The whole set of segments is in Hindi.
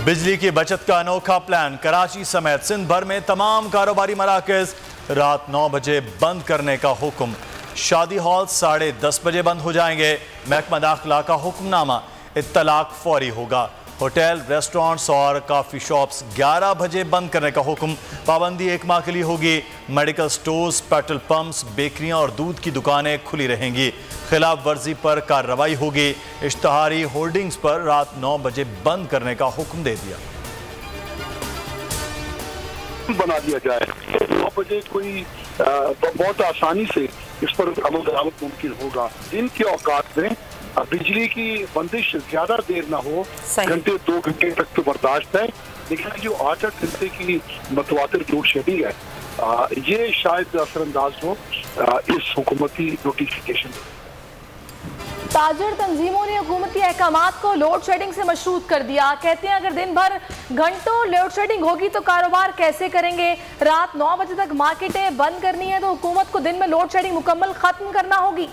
बिजली की बचत का अनोखा प्लान। कराची समेत सिंध भर में तमाम कारोबारी मराकज रात 9 बजे बंद करने का हुक्म। शादी हॉल 10:30 बजे बंद हो जाएंगे। महकमा दाखिला का हुक्मनामा, इत्तलाक फौरी होगा। होटल, रेस्टोरेंट्स और काफ़ी शॉप्स 11 बजे बंद करने का हुक्म। पाबंदी 1 माह के लिए होगी। मेडिकल स्टोर्स, पेट्रोल पंप्स, बेकरियां और दूध की दुकानें खुली रहेंगी। खिलाफ वर्जी पर कार्रवाई होगी। इश्तहारी होर्डिंग्स पर रात 9 बजे बंद करने का हुक्म दे दिया। बना दिया जाए 9 बजे कोई बहुत आसानी से इस पर अमल दरामद मुमकिन होगा। दिन के औकात में बिजली की बंदिश ज्यादा देर ना हो, घंटे 2 घंटे तक तो बर्दाश्त है, लेकिन जो 8-8 घंटे की मतवातिर लोड शेडिंग है ये शायद असरअंदाज हो इस हुकूमती नोटिफिकेशन। ताजर तंजीमों ने हुकूमती अहकामात को लोड शेडिंग से मशरूत कर दिया। कहते हैं अगर दिन भर घंटों लोड शेडिंग होगी तो कारोबार कैसे करेंगे। रात 9 बजे तक मार्केटें बंद करनी है तो हुकूमत को दिन में लोड शेडिंग मुकम्मल खत्म करना होगी।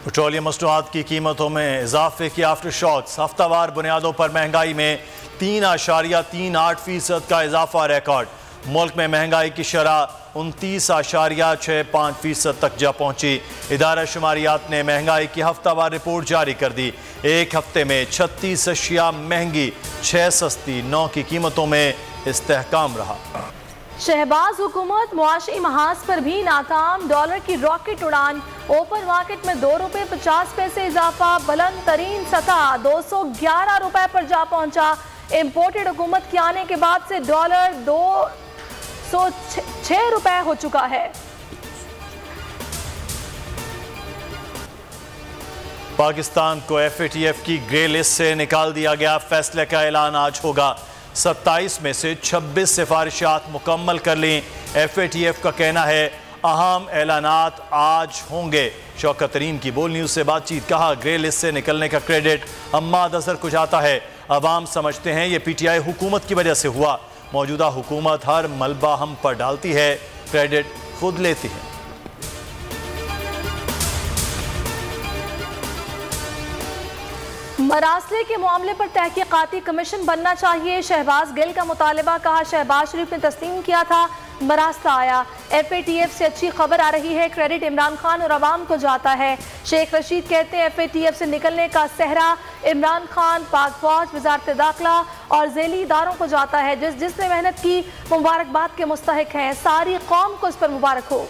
पेट्रोलियम मसनूआत की कीमतों में इजाफे की आफ्टर शॉक्स। हफ्तावार बुनियादों पर महंगाई में 3.38% का इजाफा रिकॉर्ड। मुल्क में महंगाई की शरह 29.65% तक जा पहुंची। इदारा शुमारियात ने महंगाई की हफ्तावार रिपोर्ट जारी कर दी। एक हफ्ते में 36 अशिया महंगी, 6 सस्ती, 9 की कीमतों में इस्तेहकाम रहा। शहबाज हुकूमत मुआशी महाज पर भी नाकाम। डॉलर की रॉकेट उड़ान। ओपन मार्केट में ₹2.50 इजाफा। बुलंद तरीन सतह 211 रुपए पर जा पहुंचा। इम्पोर्टेड हुकूमत के आने के बाद से डॉलर 206 रुपए हो चुका है। पाकिस्तान को FATF की ग्रे लिस्ट से निकाल दिया गया। फैसले का ऐलान आज होगा। 27 में से 26 सिफारिशात मुकम्मल कर ली। FATF का कहना है अहम ऐलानात आज होंगे। शौकत तरीन की बोल न्यूज़ से बातचीत। कहा ग्रे लिस्ट से निकलने का क्रेडिट हम्माद अजहर को जाता है। अवाम समझते हैं ये PTI हुकूमत की वजह से हुआ। मौजूदा हुकूमत हर मलबा हम पर डालती है, क्रेडिट खुद लेती है। मरासले के मामले पर तहकीकाती कमीशन बनना चाहिए। शहबाज गिल का मुतालबा। कहा शहबाज शरीफ ने तस्लीम किया था, मरासला आया। FATF से अच्छी खबर आ रही है, क्रेडिट इमरान खान और अवाम को जाता है। शेख रशीद कहते हैं FATF से निकलने का सहरा इमरान खान, पाक फौज, वजारत दाखिला और झेली इदारों को जाता है। जिसने मेहनत की मुबारकबाद के मुस्तहिक हैं। सारी कौम को इस पर मुबारक हो।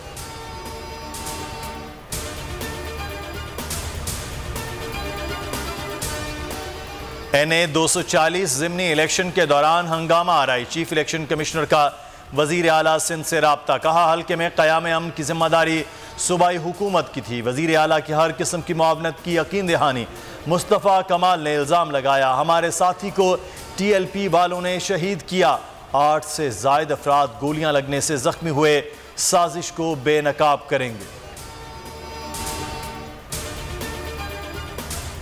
NA 240 ज़िमनी इलेक्शन के दौरान हंगामा आ रही। चीफ इलेक्शन कमिश्नर का वजीर आला सिंध से राब्ता। कहा हल्के में क़याम अमन की जिम्मेदारी सूबाई हुकूमत की थी। वजीर आला की हर किस्म की मुआवनत की यकीन दहानी। मुस्तफ़ा कमाल ने इल्ज़ाम लगाया हमारे साथी को TLP वालों ने शहीद किया। 8 से ज़ायद अफराद गोलियां लगने से जख्मी हुए। साजिश को बेनकाब करेंगे।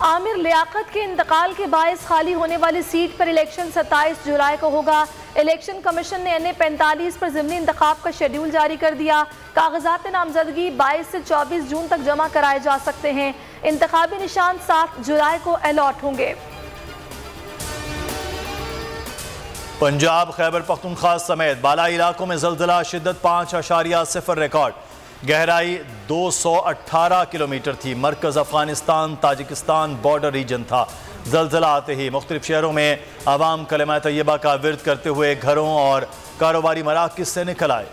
आमिर लियाकत के इंतकाल के बायस खाली होने वाली सीट पर इलेक्शन 27 जुलाई को होगा। इलेक्शन कमीशन ने NA 45 पर ज़िमनी इंतखाब का शेड्यूल जारी कर दिया। कागजात नामजदगी 22 से 24 जून तक जमा कराए जा सकते हैं। इंतखाबी निशान 7 जुलाई को अलॉट होंगे। पंजाब, खैबर पख्तूनख्वा समेत बालाई इलाकों में ज़ल्ज़ला। शिद्दत 5.0 रिकॉर्ड। गहराई 218 किलोमीटर थी। मरकज़ अफगानिस्तान ताजिकिस्तान बॉर्डर रीजन था। ज़ल्ज़ला आते ही मुख्तलिफ शहरों में अवाम कलमा तैयबा का विर्द करते हुए घरों और कारोबारी मराकिज़ से निकल आए।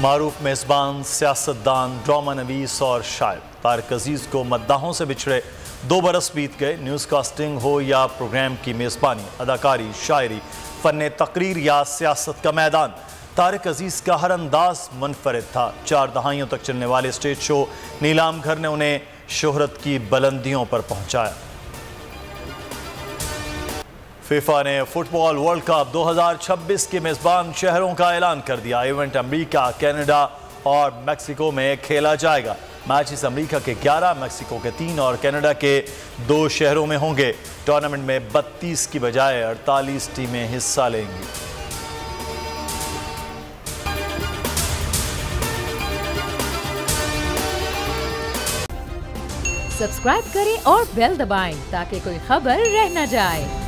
मारूफ मेज़बान, सियासतदान, ड्रामा नवीस और शायर तारिक अजीज़ को मद्दाहों से बिछड़े 2 बरस बीत गए। न्यूज़ कास्टिंग हो या प्रोग्राम की मेज़बानी, अदाकारी, शायरी, फ़न तकरीर या सियासत का मैदान, तारिक अजीज़ का हर अंदाज मुनफरिद था। 4 दहाइयों तक चलने वाले स्टेज शो नीलाम घर ने उन्हें शोहरत की बुलंदियों पर पहुंचाया। फीफा ने फुटबॉल वर्ल्ड कप 2026 के मेज़बान शहरों का ऐलान कर दिया। इवेंट अमेरिका, कनाडा और मैक्सिको में खेला जाएगा। मैचेस अमेरिका के 11, मैक्सिको के 3 और कनाडा के 2 शहरों में होंगे। टूर्नामेंट में 32 की बजाय 48 टीमें हिस्सा लेंगी। सब्सक्राइब करें और बेल दबाएं ताकि कोई खबर रह न जाए।